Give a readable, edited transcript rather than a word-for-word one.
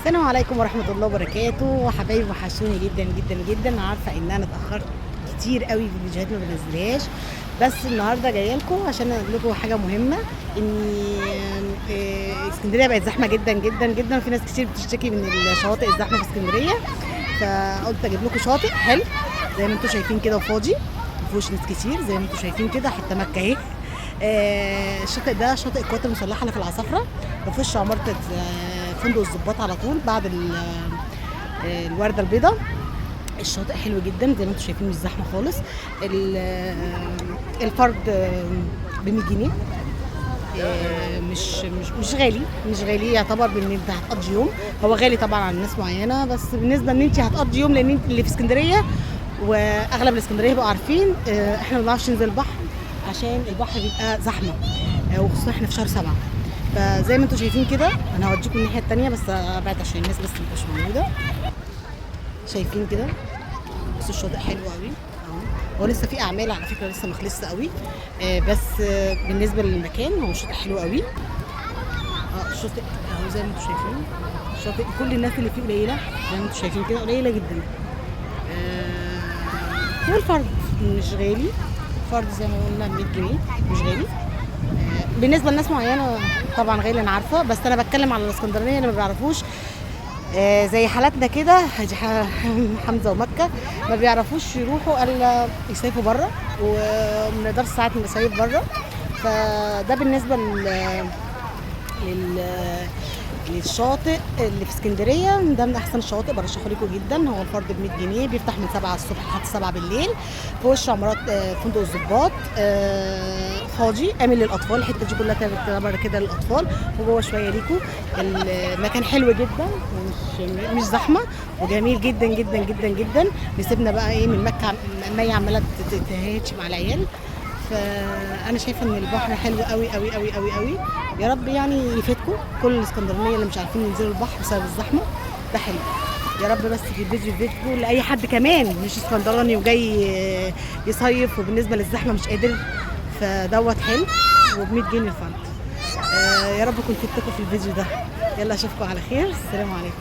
السلام عليكم ورحمة الله وبركاته. حبايبي وحشوني جدا جدا جدا. عارفة ان انا اتأخرت كتير قوي في الفيديوهات، ما بنزلهاش، بس النهارده جايه لكم عشان اقول لكم حاجه مهمه. ان اسكندريه بقت زحمه جدا جدا جدا، وفي ناس كتير بتشتكي من الشواطئ الزحمه في اسكندريه، فقلت اجيب لكم شاطئ حلو زي ما انتم شايفين كده وفاضي، ما فيهوش ناس كتير زي ما انتم شايفين كده، حتى مكه اهي. الشاطئ ده شاطئ القوات المسلحه اللي في العصافره، بخش عماره فندق الضباط على طول بعد الورده البيضاء. الشاطئ حلو جدا زي ما انتم شايفين، مش زحمه خالص. الفرد ب 100 جنيه، مش غالي، مش غالي يعتبر بان انت هتقضي يوم. هو غالي طبعا عن ناس معينه، بس بالنسبه ان انت هتقضي يوم، لان انت اللي في اسكندريه واغلب الاسكندريه بقوا عارفين احنا ما بنعرفش ننزل البحر عشان البحر بيبقى زحمه، وخصوصا احنا في شهر 7. فزي ما انتم شايفين كده، انا هوديكم الناحيه الثانيه بس ابعد عشان الناس بس ما تبقاش موجوده. شايفين كده، بصوا الشاطئ حلو قوي اهو. هو لسه في اعمال على فكره، لسه ما خلصش قوي، بس بالنسبه للمكان هو شاطئ حلو قوي. الشاطئ اهو زي ما انتم شايفين. الشاطئ كل الناس اللي فيه قليله زي ما انتم شايفين كده، قليله جدا. والفرد مش غالي، فرد زي ما قلنا 100 جنيه، مش غالي. بالنسبه لناس معينه طبعا غالي انا عارفه، بس انا بتكلم على الاسكندرانيه اللي ما بيعرفوش، زي حالاتنا كده، حمزه ومكه، ما بيعرفوش يروحوا الا يصيفوا بره، وما نقدرش ساعات نصيف بره. فده بالنسبه لل للشاطئ اللي في اسكندريه، ده من احسن الشواطئ، برشحه لكم جدا. هو الفرد ب 100 جنيه، بيفتح من 7 الصبح لحد 7 بالليل، في وش عمارات فندق الضباط، فاضي امن للاطفال. الحته دي كلها تعتبر كده للاطفال، وجوه شويه ليكم. المكان حلو جدا، مش زحمه، وجميل جدا جدا جدا جدا. نسيبنا بقى ايه من مكه، مية عماله تهاتش مع العيال. فانا شايفه ان البحر حلو قوي قوي قوي قوي قوي. يا رب يعني يفيدكم كل الاسكندرانيه اللي مش عارفين ينزلوا البحر بسبب الزحمه. ده حلو، يا رب بس في الفيديو يفيدكم لاي حد كمان مش اسكندراني وجاي يصيف، وبالنسبه للزحمه مش قادر، فدوت حلو وب 100 جنيه الفرد. يا رب كنت فدتكم في الفيديو ده. يلا اشوفكم على خير، السلام عليكم.